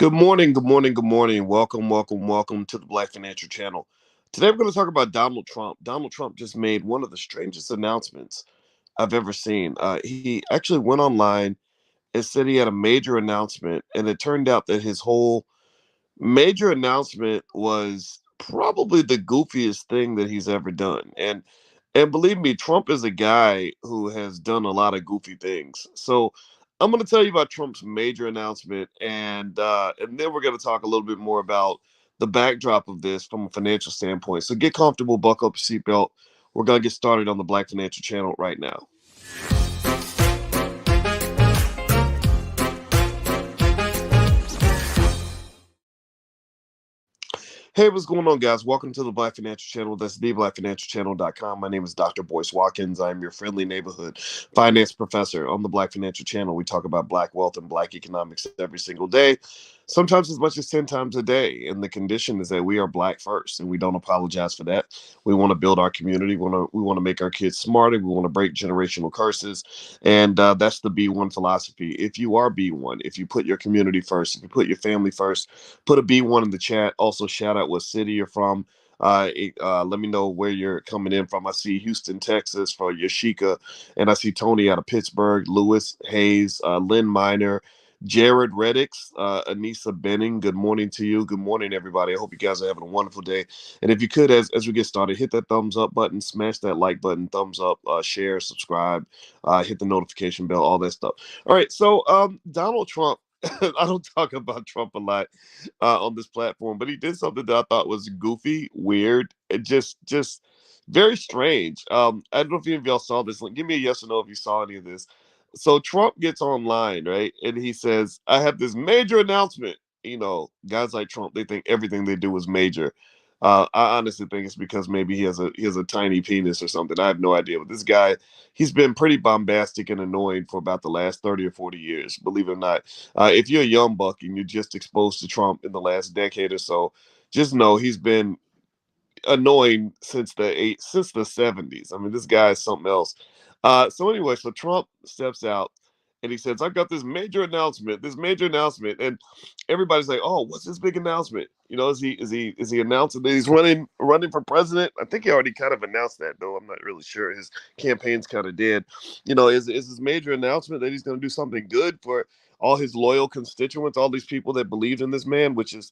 Good morning, good morning, good morning. Welcome, welcome, welcome to the Black Financial Channel. Today we're going to talk about Donald Trump. Donald Trump just made one of the strangest announcements I've ever seen. He actually went online and said he had a major announcement, and it turned out that his whole major announcement was probably the goofiest thing that he's ever done. And believe me, Trump is a guy who has done a lot of goofy things. So I'm going to tell you about Trump's major announcement, and then we're going to talk a little bit more about the backdrop of this from a financial standpoint. So get comfortable, buckle up your seatbelt. We're going to get started on the Black Financial Channel right now. Hey, what's going on, guys? Welcome to the Black Financial Channel. That's theblackfinancialchannel.com. My name is Dr. Boyce Watkins. I'm your friendly neighborhood finance professor. On the Black Financial Channel, we talk about Black wealth and Black economics every single day, sometimes as much as 10 times a day. And the condition is that we are Black first, and we don't apologize for that. We want to build our community. We want to make our kids smarter. We want to break generational curses. And that's the B1 philosophy. If you are B1, if you put your community first, if you put your family first, put a B1 in the chat. Also, shout out what city you're from. Let me know where you're coming in from. I see Houston, Texas for Yashika, and I see Tony out of Pittsburgh, Lewis Hayes, Lynn Miner, Jared Reddix, Anissa Benning. Good morning to you. Good morning, everybody. I hope you guys are having a wonderful day. And if you could, as we get started, hit that thumbs up button, smash that like button, thumbs up, share, subscribe, hit the notification bell, all that stuff. All right. So Donald Trump. I don't talk about Trump a lot on this platform, but he did something that I thought was goofy, weird, and just very strange. I don't know if any of y'all saw this. Like, give me a yes or no if you saw any of this. So Trump gets online, right, and he says, "I have this major announcement." Guys like Trump, they think everything they do is major. I honestly think it's because maybe he has a tiny penis or something. I have no idea. But this guy, he's been pretty bombastic and annoying for about the last 30 or 40 years, believe it or not. If you're a young buck and you're just exposed to Trump in the last decade or so, just know he's been annoying since the 70s. I mean, this guy is something else. So anyway, so Trump steps out and he says, "I've got this major announcement," and everybody's like, "Oh, what's this big announcement? Is he announcing that he's running for president?" I think he already kind of announced that, though. I'm not really sure. His campaign's kind of dead. Is his major announcement that he's going to do something good for all his loyal constituents, all these people that believed in this man, which is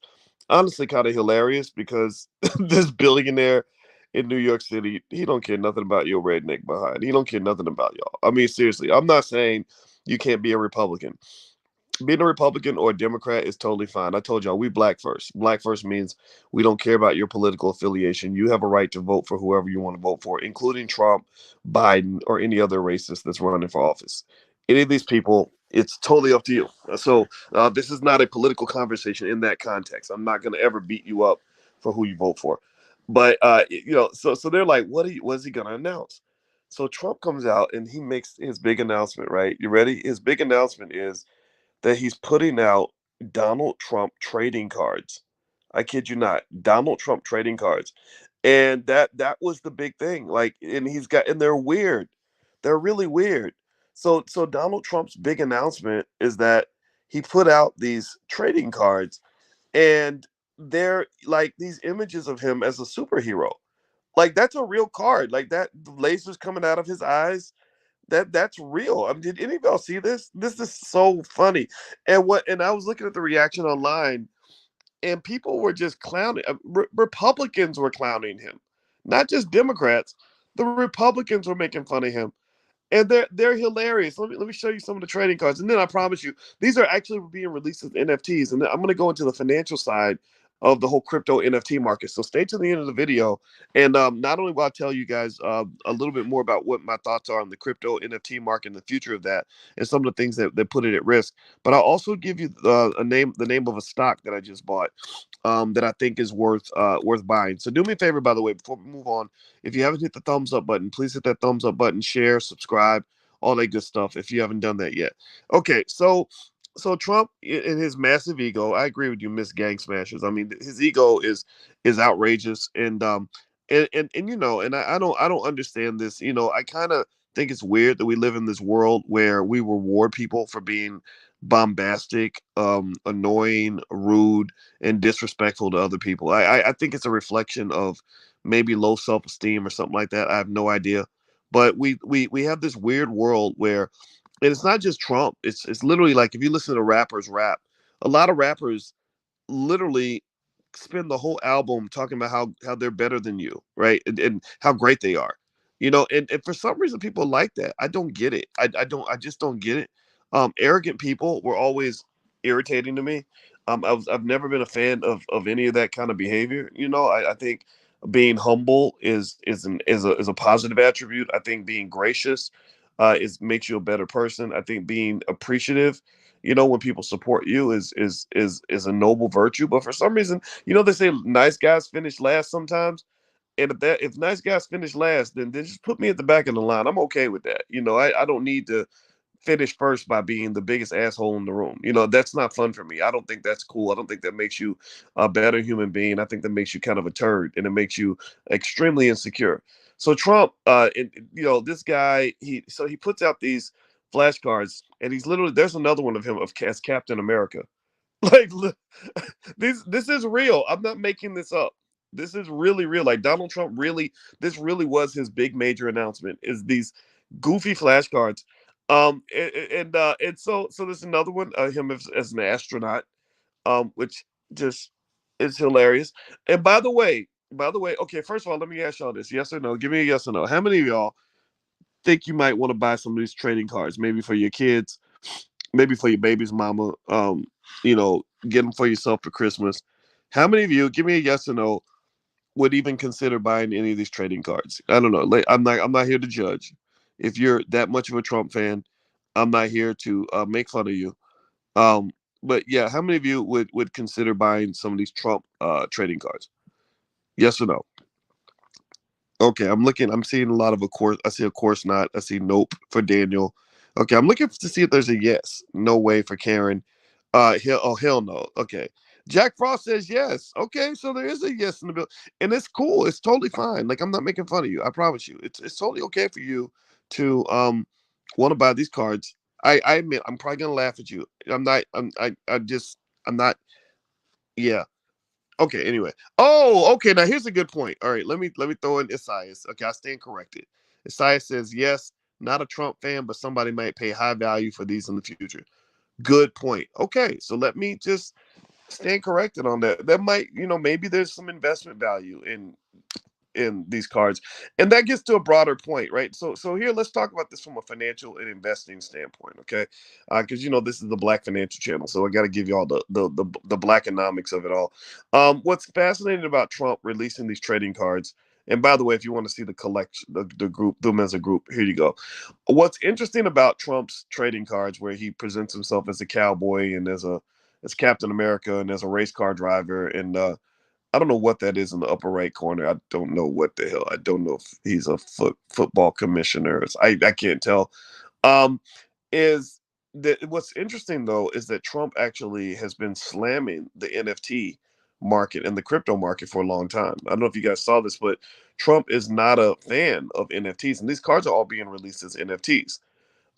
honestly kind of hilarious because this billionaire in New York City, he don't care nothing about your redneck behind. He don't care nothing about y'all. I mean, seriously, I'm not saying you can't be a Republican. Being a Republican or a Democrat is totally fine. I told y'all we Black first. Black first means we don't care about your political affiliation. You have a right to vote for whoever you want to vote for, including Trump, Biden, or any other racist that's running for office. Any of these people, it's totally up to you. So this is not a political conversation in that context. I'm not going to ever beat you up for who you vote for. But so they're like, what is he going to announce? So Trump comes out and he makes his big announcement. Right? You ready? His big announcement is that he's putting out Donald Trump trading cards. I kid you not, Donald Trump trading cards. And that was the big thing. Like, and they're weird. They're really weird. So Donald Trump's big announcement is that he put out these trading cards, and they're like these images of him as a superhero. Like, that's a real card. Like, that lasers coming out of his eyes, that's real. I mean, did any of y'all see this? This is so funny. And I was looking at the reaction online, and people were just clowning. Republicans were clowning him, not just Democrats. The Republicans were making fun of him, and they're hilarious. Let me show you some of the trading cards, and then I promise you these are actually being released as NFTs. And then I'm going to go into the financial side of the whole crypto NFT market. So stay to the end of the video, and not only will I tell you guys a little bit more about what my thoughts are on the crypto NFT market and the future of that, and some of the things that put it at risk, but I'll also give you the name of a stock that I just bought. That I think is worth buying. So do me a favor, by the way, before we move on, if you haven't hit the thumbs up button, please hit that thumbs up button, share, subscribe, all that good stuff if you haven't done that yet. Okay, so Trump in his massive ego, I agree with you, Miss Gang Smashers. I mean, his ego is outrageous, and and I don't understand this. I kind of think it's weird that we live in this world where we reward people for being bombastic, annoying, rude, and disrespectful to other people. I think it's a reflection of maybe low self esteem or something like that. I have no idea, but we have this weird world where, and it's not just Trump. It's literally like if you listen to rappers rap, a lot of rappers literally spend the whole album talking about how they're better than you, right? And how great they are. And for some reason people like that. I don't get it. I just don't get it. Arrogant people were always irritating to me. I've never been a fan of any of that kind of behavior. I think being humble is a positive attribute. I think being gracious is makes you a better person. I think being appreciative, when people support you is a noble virtue. But for some reason, they say nice guys finish last sometimes. And if nice guys finish last, then just put me at the back of the line. I'm okay with that. I don't need to finish first by being the biggest asshole in the room. That's not fun for me. I don't think that's cool. I don't think that makes you a better human being. I think that makes you kind of a turd, and it makes you extremely insecure. So Trump, this guy, he puts out these flashcards, and he's literally there's another one of him as Captain America. Like, this is real. I'm not making this up. This is really real. Like Donald Trump really, this really was his big major announcement. Is these goofy flashcards, and so there's another one, him as an astronaut, which just is hilarious. And by the way, okay, first of all, let me ask y'all this: yes or no? Give me a yes or no. How many of y'all think you might want to buy some of these trading cards, maybe for your kids, maybe for your baby's mama, get them for yourself for Christmas? How many of you, give me a yes or no, would even consider buying any of these trading cards? I don't know. Like, I'm not here to judge. If you're that much of a Trump fan, I'm not here to make fun of you. Um, but yeah, how many of you would consider buying some of these Trump trading cards? Yes or no? Okay, I'm looking. I'm seeing a lot of a course. I see a course not. I see nope for Daniel. Okay, I'm looking to see if there's a yes. No way for Karen. Hell no. Okay. Jack Frost says yes. Okay, so there is a yes in the bill, and it's cool. It's totally fine. Like, I'm not making fun of you. I promise you. It's totally okay for you to want to buy these cards. I admit I'm probably gonna laugh at you. I'm not. I just I'm not. Yeah. Okay, anyway. Oh, okay. Now here's a good point. All right, let me throw in Isaias. Okay, I stand corrected. Isaias says yes, not a Trump fan, but somebody might pay high value for these in the future. Good point. Okay, so let me just stand corrected on that. That might, maybe there's some investment value in these cards, and that gets to a broader point, right? So here, let's talk about this from a financial and investing standpoint, okay? Because this is the Black Financial Channel, so I got to give you all the black economics of it all. What's fascinating about Trump releasing these trading cards, and by the way, if you want to see the collection, the group, them as a group, here you go. What's interesting about Trump's trading cards, where he presents himself as a cowboy and as Captain America and as a race car driver, and I don't know what that is in the upper right corner. I don't know what the hell. I don't know if he's a football commissioner. I can't tell. Um, is that what's interesting though is that Trump actually has been slamming the NFT market and the crypto market for a long time. I don't know if you guys saw this, but Trump is not a fan of NFTs, and these cards are all being released as NFTs.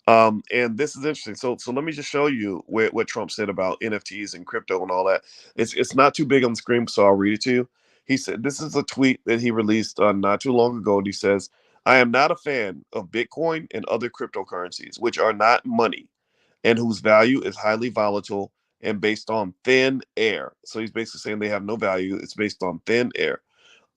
And this is interesting. So let me just show you what Trump said about NFTs and crypto and all that. It's not too big on the screen, so I'll read it to you. He said this is a tweet that he released not too long ago, and he says, "I am not a fan of Bitcoin and other cryptocurrencies, which are not money and whose value is highly volatile and based on thin air." So he's basically saying they have no value. It's based on thin air.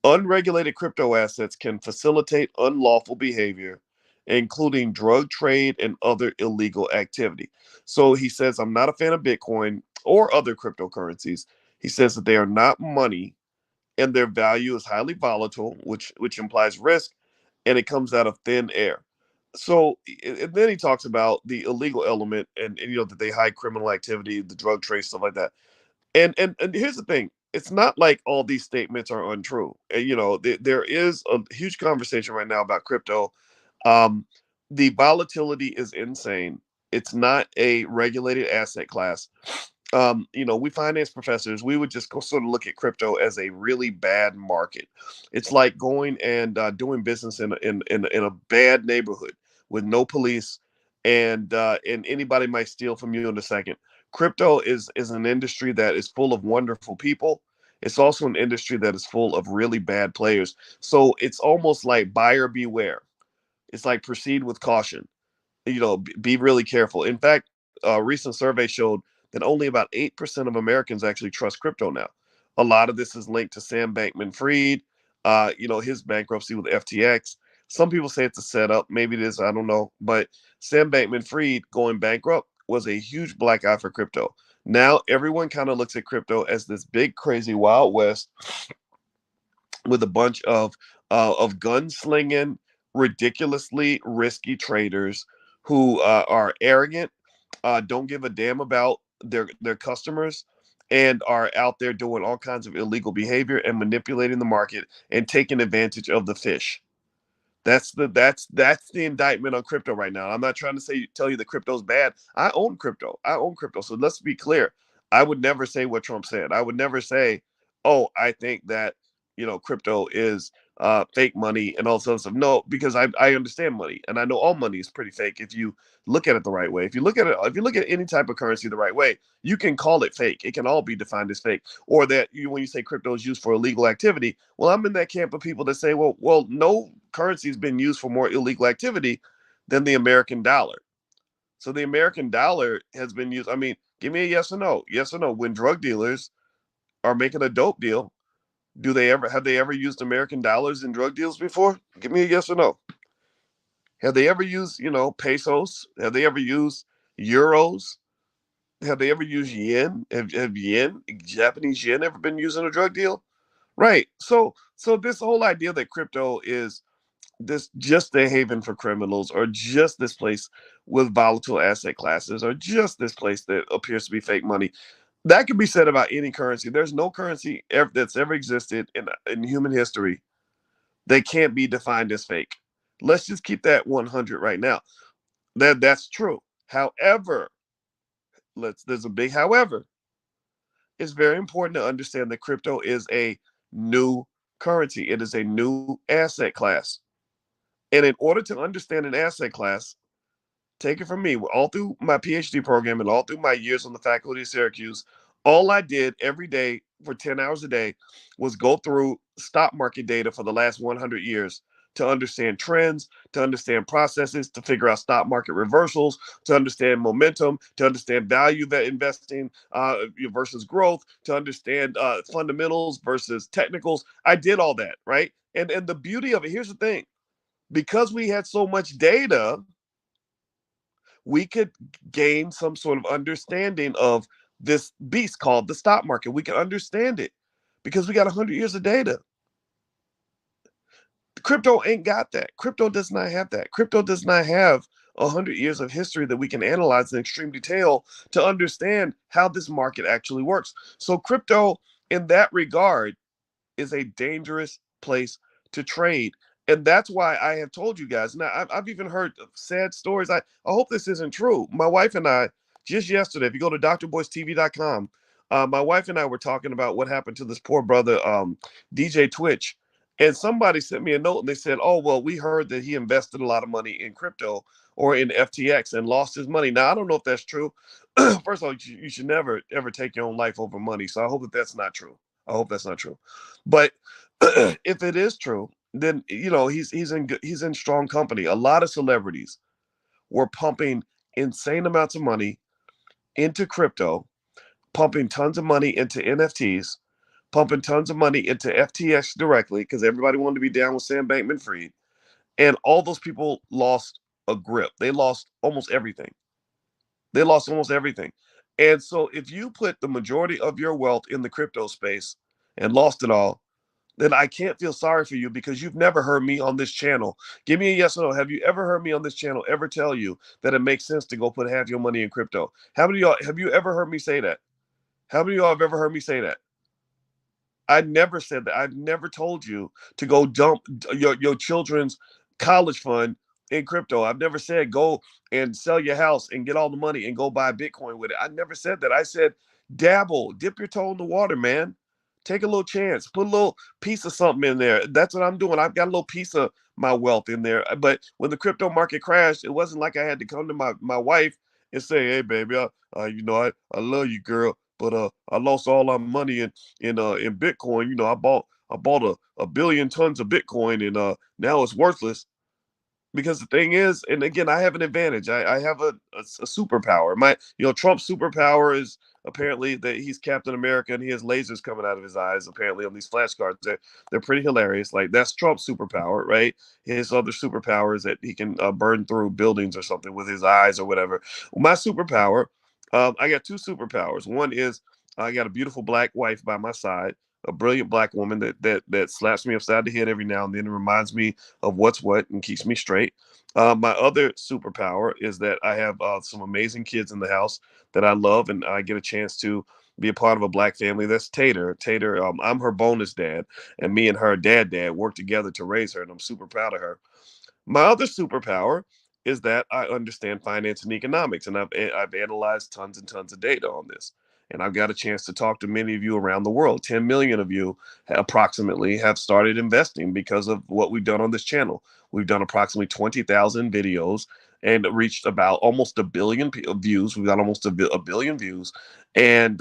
Unregulated crypto assets can facilitate unlawful behavior, including drug trade and other illegal activity. So he says, I'm not a fan of Bitcoin or other cryptocurrencies. He says that they are not money and their value is highly volatile, which implies risk, and it comes out of thin air. So and then he talks about the illegal element and that they hide criminal activity, the drug trade, stuff like that. And here's the thing: it's not like all these statements are untrue. There is a huge conversation right now about crypto. Um, the volatility is insane. It's not a regulated asset class. We finance professors, we would just go sort of look at crypto as a really bad market. It's like going and doing business in a bad neighborhood with no police and anybody might steal from you in a second. Crypto is an industry that is full of wonderful people. It's also an industry that is full of really bad players. So it's almost like buyer beware. It's like proceed with caution. Be really careful. In fact, a recent survey showed that only about 8% of Americans actually trust crypto now. A lot of this is linked to Sam Bankman-Fried, his bankruptcy with FTX. Some people say it's a setup. Maybe it is. I don't know. But Sam Bankman-Fried going bankrupt was a huge black eye for crypto. Now everyone kind of looks at crypto as this big, crazy Wild West with a bunch of gunslinging, ridiculously risky traders who are arrogant, don't give a damn about their customers, and are out there doing all kinds of illegal behavior and manipulating the market and taking advantage of the fish. That's the indictment on crypto right now. I'm not trying to tell you that crypto's bad. I own crypto. I own crypto. So let's be clear. I would never say what Trump said. I would never say, "Oh, I think that crypto is fake money and all sorts of stuff." No, because I understand money and I know all money is pretty fake if you look at it the right way. If you look at any type of currency the right way, you can call it fake. It can all be defined as fake. Or that when you say crypto is used for illegal activity, well, I'm in that camp of people that say, well, no currency has been used for more illegal activity than the American dollar. So the American dollar has been used. I mean, give me a yes or no. Yes or no. When drug dealers are making a dope deal, have they ever used American dollars in drug deals before? Give me a yes or no. Have they ever used, pesos? Have they ever used euros? Have they ever used yen? Have yen, Japanese yen, ever been used in a drug deal? Right. So this whole idea that crypto is this just a haven for criminals, or just this place with volatile asset classes, or just this place that appears to be fake money, that could be said about any currency. There's no currency that's ever existed in human history that can't be defined as fake. Let's just keep that 100 right now. That's true. However, there's a big however. It's very important to understand that crypto is a new currency. It is a new asset class. And in order to understand an asset class, take it from me, all through my PhD program and all through my years on the faculty of Syracuse, all I did every day for 10 hours a day was go through stock market data for the last 100 years to understand trends, to understand processes, to figure out stock market reversals, to understand momentum, to understand value that investing versus growth, to understand fundamentals versus technicals. I did all that, right? And the beauty of it, here's the thing, because we had so much data, we could gain some sort of understanding of this beast called the stock market. We can understand it because we got 100 years of data. Crypto ain't got that. Crypto does not have that. Crypto does not have 100 years of history that we can analyze in extreme detail to understand how this market actually works. So crypto, in that regard, is a dangerous place to trade. And that's why I have told you guys. Now, I've even heard sad stories. I hope this isn't true. My wife and I, just yesterday, if you go to drboystv.com, my wife and I were talking about what happened to this poor brother, DJ Twitch. And somebody sent me a note and they said, "Oh, well, we heard that he invested a lot of money in crypto or in FTX and lost his money." Now, I don't know if that's true. First of all, you should never, ever take your own life over money. So I hope that that's not true. I hope that's not true. But if it is true, then he's in strong company. A lot of celebrities were pumping insane amounts of money into crypto, pumping tons of money into NFTs, pumping tons of money into FTX directly because everybody wanted to be down with Sam Bankman-Fried, and all those people lost a grip. They lost almost everything. They lost almost everything. And so if you put the majority of your wealth in the crypto space and lost it all, then I can't feel sorry for you because you've never heard me on this channel. Give me a yes or no. Have you ever heard me on this channel ever tell you that it makes sense to go put half your money in crypto? How many of y'all have you ever heard me say that? How many of y'all have ever heard me say that? I never said that. I've never told you to go dump your children's college fund in crypto. I've never said go and sell your house and get all the money and go buy Bitcoin with it. I never said that. I said dabble, dip your toe in the water, man. Take a little chance. Put a little piece of something in there. That's what I'm doing. I've got a little piece of my wealth in there. But when the crypto market crashed, it wasn't like I had to come to my wife and say, "Hey, baby, I love you, girl, but I lost all my money in Bitcoin. I bought a billion tons of Bitcoin, and now it's worthless." Because the thing is, and again, I have an advantage. I have a superpower. Trump's superpower is apparently that he's Captain America and he has lasers coming out of his eyes. Apparently, on these flashcards, they're pretty hilarious. Like that's Trump's superpower, right? His other superpower is that he can burn through buildings or something with his eyes or whatever. My superpower, I got two superpowers. One is I got a beautiful black wife by my side, a brilliant black woman that slaps me upside the head every now and then and reminds me of what's what and keeps me straight. My other superpower is that I have some amazing kids in the house that I love, and I get a chance to be a part of a black family. That's Tater. Tater, I'm her bonus dad, and me and her dad work together to raise her, and I'm super proud of her. My other superpower is that I understand finance and economics, and I've analyzed tons and tons of data on this. And I've got a chance to talk to many of you around the world. 10 million of you approximately have started investing because of what we've done on this channel. We've done approximately 20,000 videos and reached about almost a billion views. We've got almost a billion views, and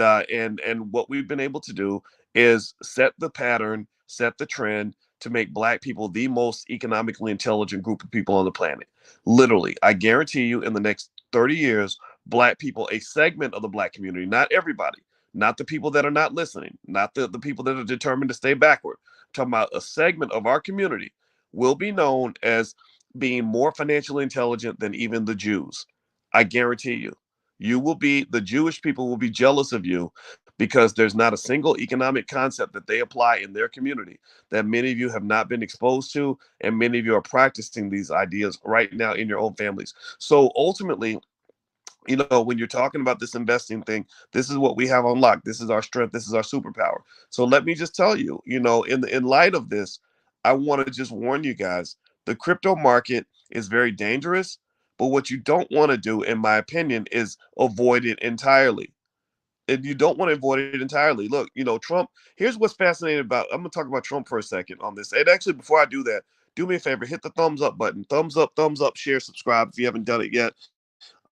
what we've been able to do is set the pattern, set the trend, to make black people the most economically intelligent group of people on the planet. Literally, I guarantee you in the next 30 years, black people, a segment of the black community, not everybody, not the people that are not listening, not the people that are determined to stay backward. I'm talking about a segment of our community will be known as being more financially intelligent than even the Jews. I guarantee you. The Jewish people will be jealous of you because there's not a single economic concept that they apply in their community that many of you have not been exposed to, and many of you are practicing these ideas right now in your own families. So ultimately, when you're talking about this investing thing, this is what we have on lock. This is our strength. This is our superpower. So let me just tell you, in light of this, I want to just warn you guys, the crypto market is very dangerous, but what you don't want to do, in my opinion, is avoid it entirely. And you don't want to avoid it entirely. Look, Trump, here's what's fascinating about, I'm going to talk about Trump for a second on this. And actually, before I do that, do me a favor, hit the thumbs up button. Thumbs up, share, subscribe if you haven't done it yet.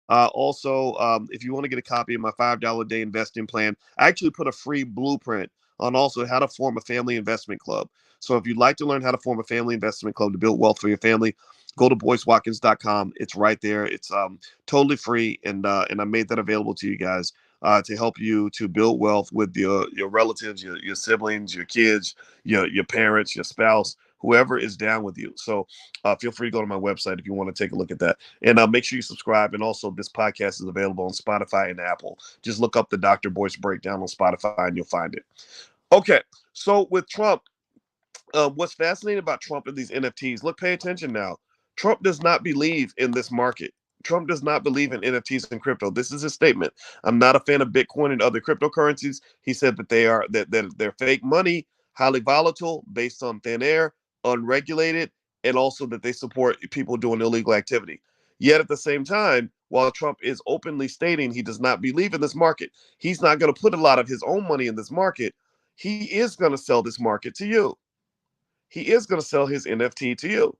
Also, if you want to get a copy of my $5 a day investing plan, I actually put a free blueprint on also how to form a family investment club. So if you'd like to learn how to form a family investment club to build wealth for your family, go to boycewatkins.com. It's right there. It's totally free, and I made that available to you guys to help you to build wealth with your relatives, your siblings, your kids, your parents, your spouse, whoever is down with you. So feel free to go to my website if you want to take a look at that. And make sure you subscribe. And also, this podcast is available on Spotify and Apple. Just look up the Dr. Boyce Breakdown on Spotify and you'll find it. Okay, so with Trump, what's fascinating about Trump and these NFTs, look, pay attention now. Trump does not believe in this market. Trump does not believe in NFTs and crypto. This is his statement. I'm not a fan of Bitcoin and other cryptocurrencies. He said that they're fake money, highly volatile, based on thin air, unregulated, and also that they support people doing illegal activity. Yet at the same time, while Trump is openly stating he does not believe in this market, he's not going to put a lot of his own money in this market. He is going to sell this market to you. He is going to sell his NFT to you.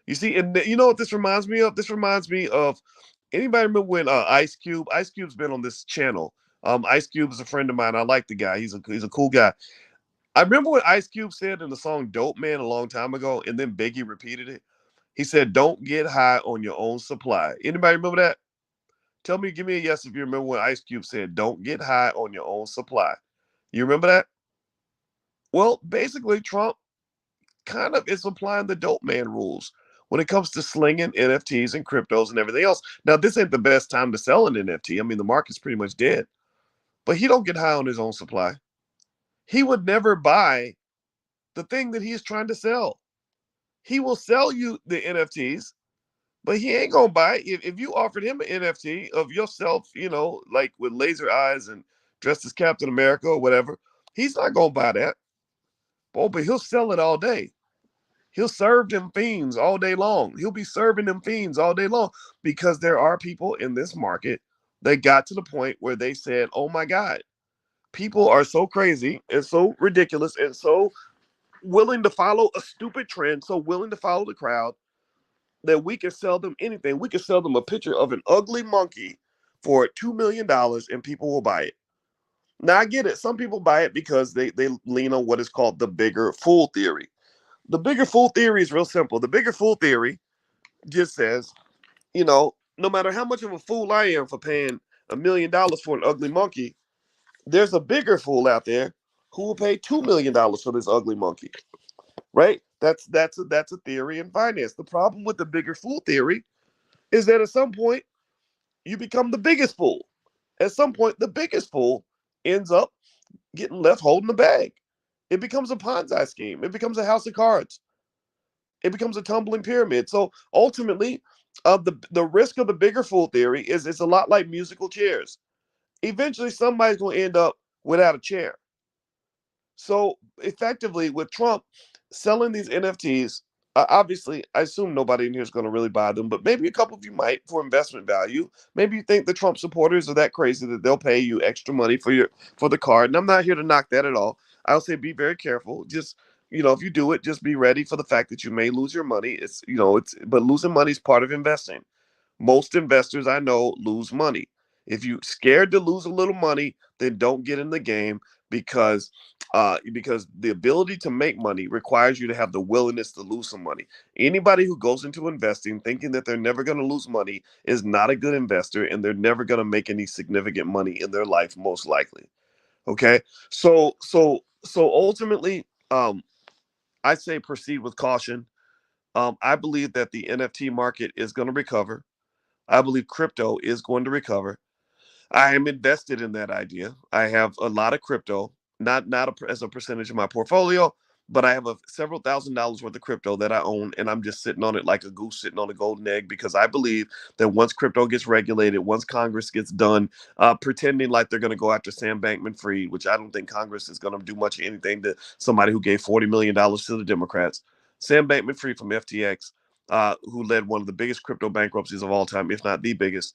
You see, and you know what this reminds me of? This reminds me of, anybody remember when Ice Cube? Ice Cube's been on this channel. Ice Cube is a friend of mine. I like the guy. He's a cool guy. I remember what Ice Cube said in the song "Dope Man" a long time ago, and then Biggie repeated it. He said, "Don't get high on your own supply." Anybody remember that? Give me a yes if you remember when Ice Cube said, "Don't get high on your own supply." You remember that? Well, basically, Trump kind of is applying the dope man rules when it comes to slinging NFTs and cryptos and everything else. Now, this ain't the best time to sell an NFT. I mean, the market's pretty much dead, but he don't get high on his own supply. He would never buy the thing that he's trying to sell. He will sell you the NFTs, but he ain't gonna buy it. If you offered him an NFT of yourself, like with laser eyes and dressed as Captain America or whatever, he's not gonna buy that. Oh, but he'll sell it all day. He'll serve them fiends all day long. He'll be serving them fiends all day long because there are people in this market that got to the point where they said, "Oh my God, People are so crazy and so ridiculous and so willing to follow a stupid trend, so willing to follow the crowd, that we can sell them anything. We can sell them a picture of an ugly monkey for $2 million and people will buy it. Now I get it. Some people buy it because they lean on what is called the bigger fool theory. The bigger fool theory is real simple. The bigger fool theory just says, no matter how much of a fool I am for paying $1 million for an ugly monkey, there's a bigger fool out there who will pay $2 million for this ugly monkey. Right? That's a theory in finance. The problem with the bigger fool theory is that at some point you become the biggest fool. At some point, the biggest fool ends up getting left holding the bag. It becomes a Ponzi scheme. It becomes a house of cards. It becomes a tumbling pyramid. So ultimately, the risk of the bigger fool theory is it's a lot like musical chairs. Eventually, somebody's going to end up without a chair. So effectively, with Trump selling these NFTs, obviously, I assume nobody in here is going to really buy them, but maybe a couple of you might for investment value. Maybe you think the Trump supporters are that crazy that they'll pay you extra money for the card. And I'm not here to knock that at all. I'll say be very careful. Just if you do it, just be ready for the fact that you may lose your money. But losing money is part of investing. Most investors I know lose money. If you're scared to lose a little money, then don't get in the game because the ability to make money requires you to have the willingness to lose some money. Anybody who goes into investing thinking that they're never going to lose money is not a good investor, and they're never going to make any significant money in their life, most likely. Okay, so ultimately, I say proceed with caution. I believe that the NFT market is going to recover. I believe crypto is going to recover. I am invested in that idea. I have a lot of crypto, not as a percentage of my portfolio, but I have several $1,000s worth of crypto that I own, and I'm just sitting on it like a goose sitting on a golden egg because I believe that once crypto gets regulated, once Congress gets done pretending like they're going to go after Sam Bankman-Fried, which I don't think Congress is going to do much of anything to somebody who gave $40 million to the Democrats. Sam Bankman-Fried from FTX, who led one of the biggest crypto bankruptcies of all time, if not the biggest,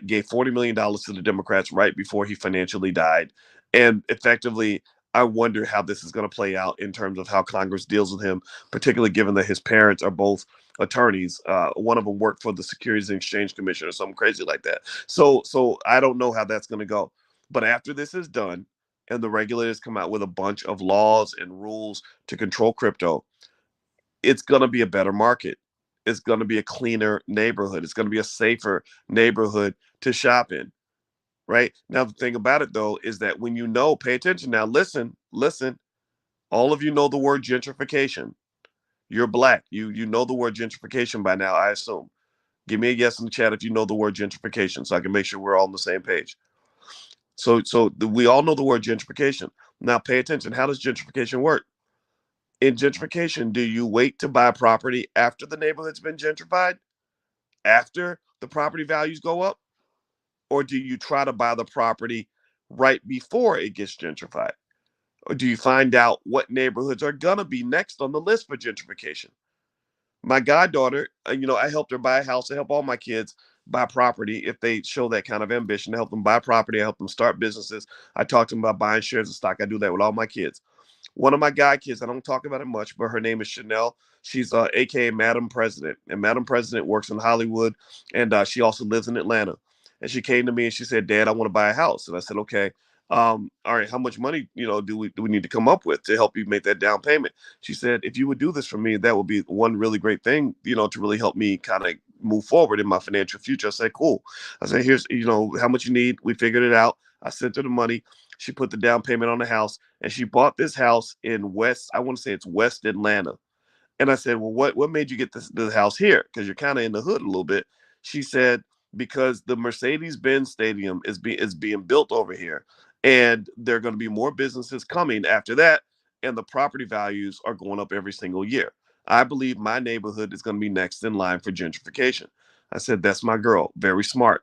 gave $40 million to the Democrats right before he financially died. And effectively, I wonder how this is going to play out in terms of how Congress deals with him, particularly given that his parents are both attorneys. One of them worked for the Securities and Exchange Commission or something crazy like that. So I don't know how that's going to go. But after this is done, and the regulators come out with a bunch of laws and rules to control crypto, it's going to be a better market. It's going to be a cleaner neighborhood. It's going to be a safer neighborhood to shop in. Right now, the thing about it though is that when pay attention. Now, listen. All of you know the word gentrification. You're black. You know the word gentrification by now, I assume. Give me a yes in the chat if you know the word gentrification, so I can make sure we're all on the same page. So we all know the word gentrification. Now, pay attention. How does gentrification work? In gentrification, do you wait to buy property after the neighborhood's been gentrified? After the property values go up? Or do you try to buy the property right before it gets gentrified? Or do you find out what neighborhoods are going to be next on the list for gentrification? My goddaughter, I helped her buy a house. I help all my kids buy property if they show that kind of ambition. I help them buy property. I help them start businesses. I talk to them about buying shares of stock. I do that with all my kids. One of my guy kids, I don't talk about it much, but her name is Chanel. She's AKA Madam President. And Madam President works in Hollywood, and she also lives in Atlanta. And she came to me and she said, Dad, I want to buy a house. And I said, okay. All right, how much money, do we need to come up with to help you make that down payment? She said, if you would do this for me, that would be one really great thing, to really help me kind of move forward in my financial future. I said, cool. I said, here's, how much you need. We figured it out. I sent her the money. She put the down payment on the house, and she bought this house in I want to say it's West Atlanta. And I said, well, what made you get the house here? Because you're kind of in the hood a little bit. She said, because the Mercedes-Benz Stadium is being built over here, and there are going to be more businesses coming after that, and the property values are going up every single year. I believe my neighborhood is going to be next in line for gentrification. I said, that's my girl, very smart.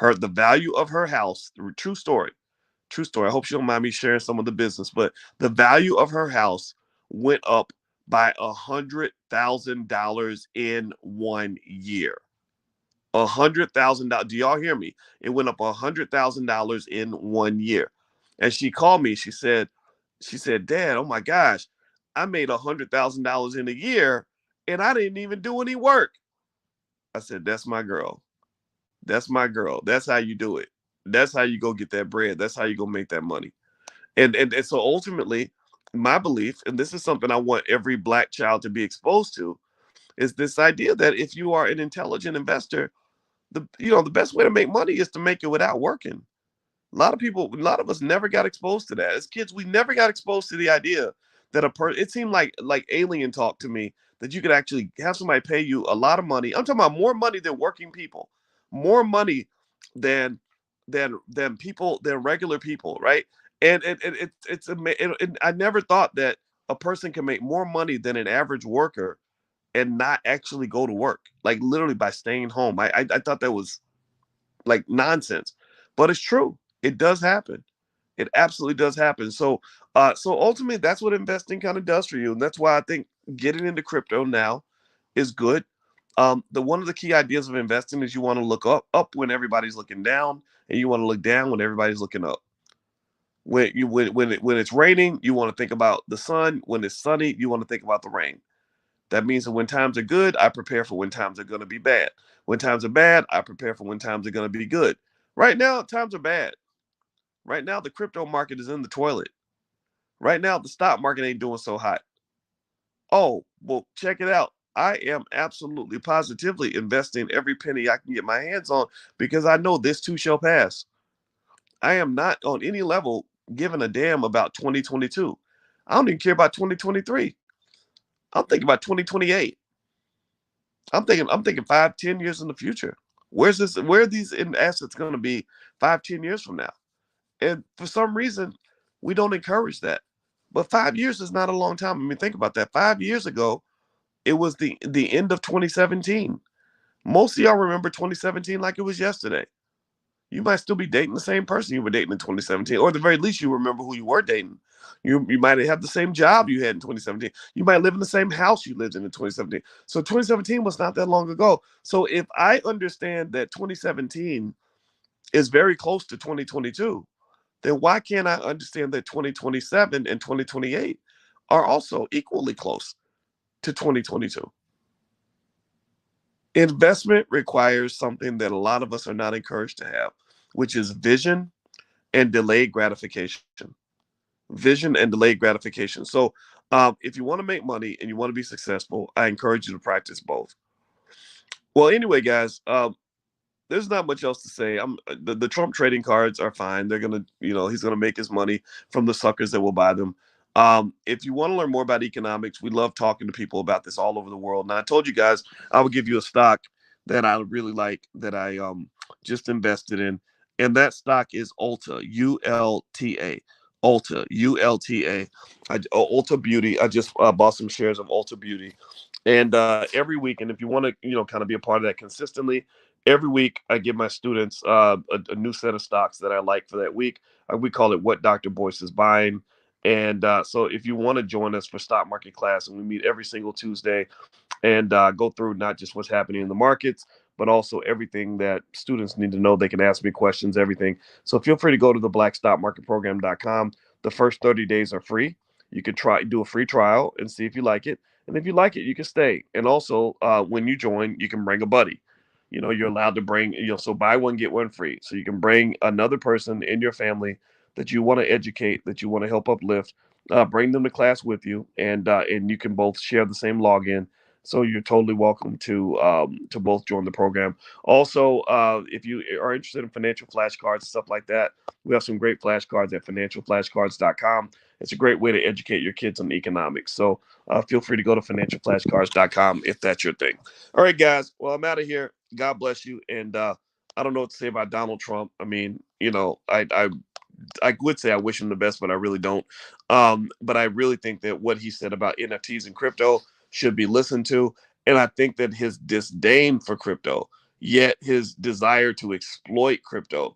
The value of her house, true story. True story. I hope she don't mind me sharing some of the business, but the value of her house went up by $100,000 in 1 year. $100,000. Do y'all hear me? It went up $100,000 in 1 year. And she called me. She said, Dad, oh my gosh, I made $100,000 in a year and I didn't even do any work. I said, that's my girl. That's my girl. That's how you do it. That's how you go get that bread. That's how you go make that money. And so ultimately, my belief, and this is something I want every black child to be exposed to, is this idea that if you are an intelligent investor, the best way to make money is to make it without working. A lot of us never got exposed to that. As kids, we never got exposed to the idea that it seemed like alien talk to me, that you could actually have somebody pay you a lot of money. I'm talking about more money than working people, more money than than regular people, right? And I never thought that a person can make more money than an average worker and not actually go to work, like literally by staying home. I thought that was like nonsense, but it's true. It does happen. It absolutely does happen. So ultimately, that's what investing kind of does for you, and that's why I think getting into crypto now is good. The one of the key ideas of investing is you want to look up when everybody's looking down, and you want to look down when everybody's looking up. When it's raining, you want to think about the sun. When it's sunny, you want to think about the rain. That means that when times are good, I prepare for when times are going to be bad. When times are bad, I prepare for when times are going to be good. Right now, times are bad. Right now, the crypto market is in the toilet. Right now, the stock market ain't doing so hot. Oh, well, check it out. I am absolutely positively investing every penny I can get my hands on because I know this too shall pass. I am not on any level giving a damn about 2022. I don't even care about 2023. I'm thinking about 2028. I'm thinking 5, 10 years in the future. Where are these assets going to be 5, 10 years from now? And for some reason, we don't encourage that. But 5 years is not a long time. I mean, think about that. 5 years ago, it was the end of 2017. Most of y'all remember 2017 like it was yesterday. You might still be dating the same person you were dating in 2017, or at the very least, you remember who you were dating. You might have the same job you had in 2017. You might live in the same house you lived in 2017. So 2017 was not that long ago. So if I understand that 2017 is very close to 2022, then why can't I understand that 2027 and 2028 are also equally close to 2022? Investment requires something that a lot of us are not encouraged to have, which is vision and delayed gratification. Vision and delayed gratification. So, if you want to make money and you want to be successful, I encourage you to practice both. Well, anyway, guys, there's not much else to say. The Trump trading cards are fine. They're gonna, he's gonna make his money from the suckers that will buy them. If you want to learn more about economics, we love talking to people about this all over the world. Now, I told you guys I would give you a stock that I really like that I just invested in, and that stock is Ulta, ULTA, Ulta, ULTA, Ulta Beauty. I just bought some shares of Ulta Beauty, and every week, and if you want to, kind of be a part of that consistently, every week I give my students a new set of stocks that I like for that week. We call it What Dr. Boyce is Buying. And so if you want to join us for stock market class, and we meet every single Tuesday and go through not just what's happening in the markets, but also everything that students need to know. They can ask me questions, everything. So feel free to go to the blackstockmarketprogram.com. The first 30 days are free. You can do a free trial and see if you like it. And if you like it, you can stay. And also, when you join, you can bring a buddy. You're allowed to bring, so buy one, get one free. So you can bring another person in your family that you want to educate, that you want to help uplift, bring them to class with you, and you can both share the same login. So you're totally welcome to both join the program. Also, if you are interested in financial flashcards, stuff like that, we have some great flashcards at financialflashcards.com. It's a great way to educate your kids on economics. So feel free to go to financialflashcards.com if that's your thing. All right, guys. Well, I'm out of here. God bless you. And I don't know what to say about Donald Trump. I mean, I would say I wish him the best, but I really don't. But I really think that what he said about NFTs and crypto should be listened to. And I think that his disdain for crypto, yet his desire to exploit crypto,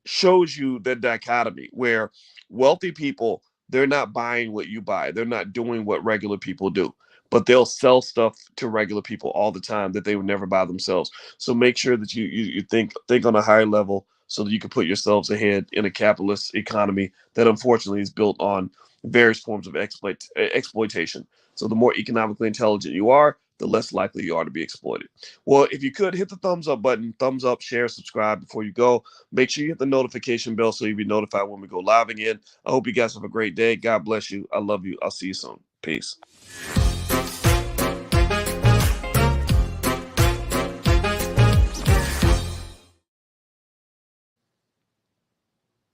shows you the dichotomy where wealthy people, they're not buying what you buy. They're not doing what regular people do, but they'll sell stuff to regular people all the time that they would never buy themselves. So make sure that you think on a higher level. so that you can put yourselves ahead in a capitalist economy that unfortunately is built on various forms of exploitation. So the more economically intelligent you are, the less likely you are to be exploited. Well, if you could hit the thumbs up button, thumbs up, share, subscribe before you go. Make sure you hit the notification bell so you'll be notified when we go live again. I hope you guys have a great day. God bless you. I love you. I'll see you soon. Peace.